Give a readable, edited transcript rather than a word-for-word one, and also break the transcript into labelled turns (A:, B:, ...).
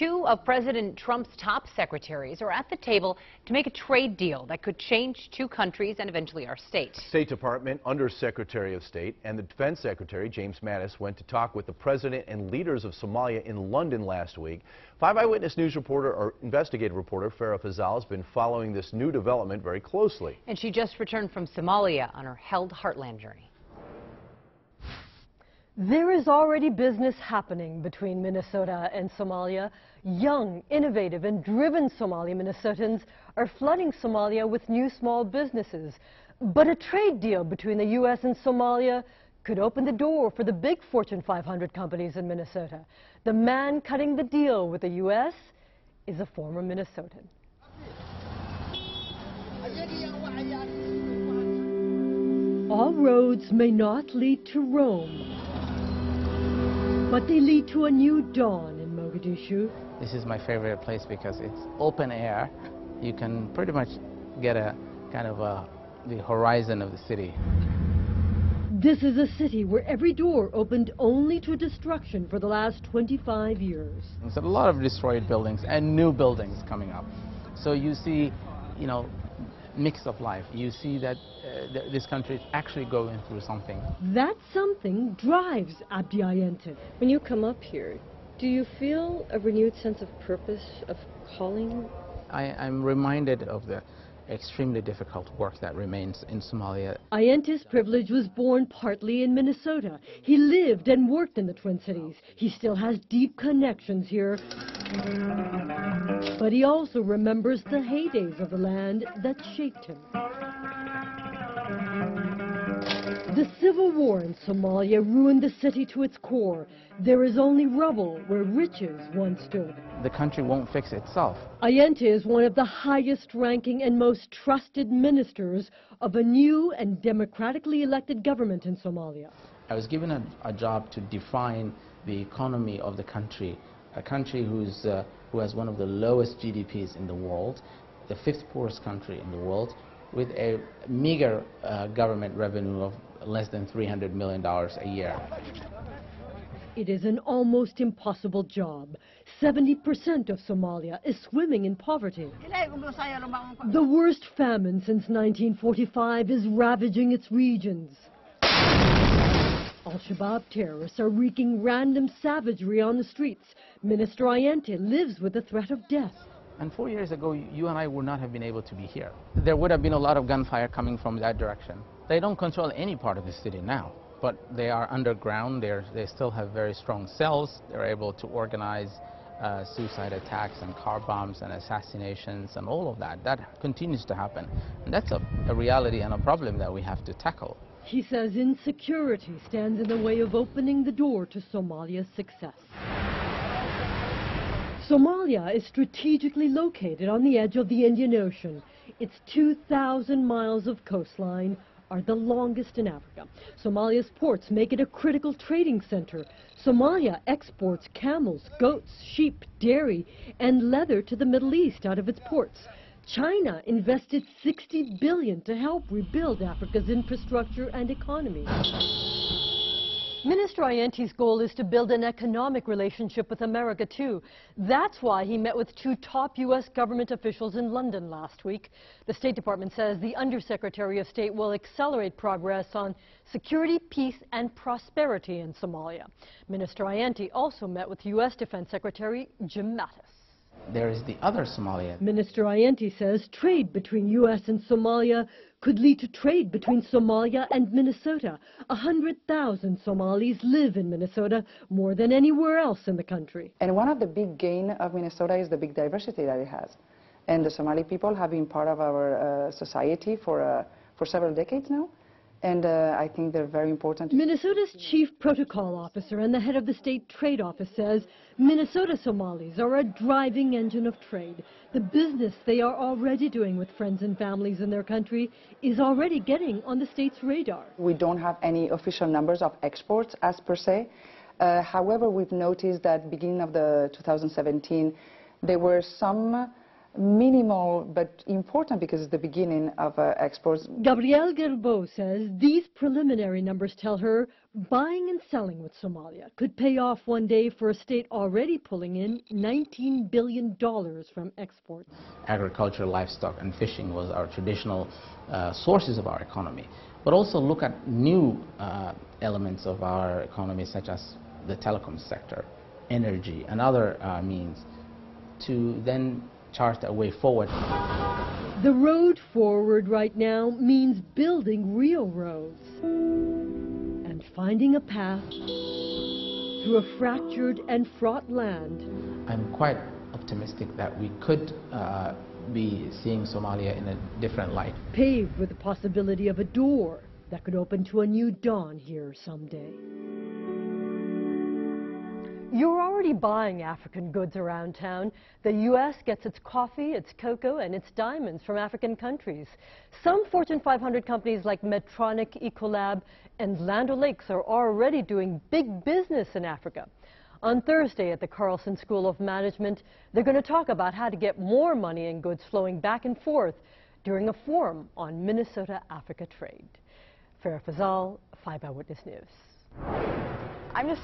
A: Two of President Trump's top secretaries are at the table to make a trade deal that could change two countries and eventually our state.
B: State Department Undersecretary of State and the Defense Secretary, James Mattis, went to talk with the president and leaders of Somalia in London last week. 5 Eyewitness News reporter or investigative reporter Farah Fazal has been following this new development very closely.
A: And she just returned from Somalia on her held Heartland journey.
C: There is already business happening between Minnesota and Somalia. Young, innovative, and driven Somali Minnesotans are flooding Somalia with new small businesses. But a trade deal between the U.S. and Somalia could open the door for the big Fortune 500 companies in Minnesota. The man cutting the deal with the U.S. is a former Minnesotan. All roads may not lead to Rome, but they lead to a new dawn in Mogadishu.
D: This is my favorite place because it's open air. You can pretty much get a kind of the horizon of the city.
C: This is a city where every door opened only to destruction for the last 25 years.
D: There's a lot of destroyed buildings and new buildings coming up. So you see, mix of life. You see that this country is actually going through something.
C: That something drives Abdi Ayente.
E: When you come up here, do you feel a renewed sense of purpose, of calling?
D: I'm reminded of the extremely difficult work that remains in Somalia.
C: Ayente's privilege was born partly in Minnesota. He lived and worked in the Twin Cities. He still has deep connections here. But he also remembers the heydays of the land that shaped him. The civil war in Somalia ruined the city to its core. There is only rubble where riches once stood.
D: The country won't fix itself.
C: Ayente is one of the highest-ranking and most trusted ministers of a new and democratically elected government in Somalia.
D: I was given a job to define the economy of the country, a country who has one of the lowest GDPs in the world, the 5th poorest country in the world, with a meager government revenue of less than $300 million a year.
C: It is an almost impossible job. 70% of Somalia is swimming in poverty. The worst famine since 1945 is ravaging its regions. Al-Shabaab terrorists are wreaking random savagery on the streets. Minister Ayente lives with the threat of death.
D: And 4 years ago, you and I would not have been able to be here. There would have been a lot of gunfire coming from that direction. They don't control any part of the city now, but they are underground. They still have very strong cells. They're able to organize suicide attacks and car bombs and assassinations and all of that. That continues to happen. And that's a reality and a problem that we have to tackle.
C: He says insecurity stands in the way of opening the door to Somalia's success. Somalia is strategically located on the edge of the Indian Ocean. Its 2,000 miles of coastline are the longest in Africa. Somalia's ports make it a critical trading center. Somalia exports camels, goats, sheep, dairy, and leather to the Middle East out of its ports. China invested $60 billion to help rebuild Africa's infrastructure and economy. Minister Ayente's goal is to build an economic relationship with America, too. That's why he met with 2 top U.S. government officials in London last week. The State Department says the Undersecretary of State will accelerate progress on security, peace, and prosperity in Somalia. Minister Ayente also met with U.S. Defense Secretary Jim Mattis.
D: There is the other Somalia.
C: Minister Ayente says trade between U.S. and Somalia could lead to trade between Somalia and Minnesota. 100,000 Somalis live in Minnesota, more than anywhere else in the country.
F: And one of the big gains of Minnesota is the big diversity that it has. And the Somali people have been part of our society for several decades now. And I think they're very important.
C: Minnesota's chief protocol officer and the head of the state trade office says Minnesota Somalis are a driving engine of trade. The business they are already doing with friends and families in their country is already getting on the state's radar.
F: We don't have any official numbers of exports as per se. However, we've noticed that beginning of the 2017, there were some minimal but important because it's the beginning of exports.
C: Gabrielle Gerbeau says these preliminary numbers tell her buying and selling with Somalia could pay off one day for a state already pulling in $19 billion from exports.
D: Agriculture, livestock, and fishing was our traditional sources of our economy. But also look at new elements of our economy, such as the telecom sector, energy, and other means, to then chart a way forward.
C: The road forward right now means building real roads and finding a path through a fractured and fraught land.
D: I'm quite optimistic that we could be seeing Somalia in a different light.
C: Paved with the possibility of a door that could open to a new dawn here someday. You're already buying African goods around town. The U.S. gets its coffee, its cocoa, and its diamonds from African countries. Some Fortune 500 companies like Medtronic, Ecolab, and Land O'Lakes are already doing big business in Africa. On Thursday at the Carlson School of Management, they're going to talk about how to get more money and goods flowing back and forth during a forum on Minnesota-Africa trade. Farah Fazal, 5 Eyewitness News.
A: I'm just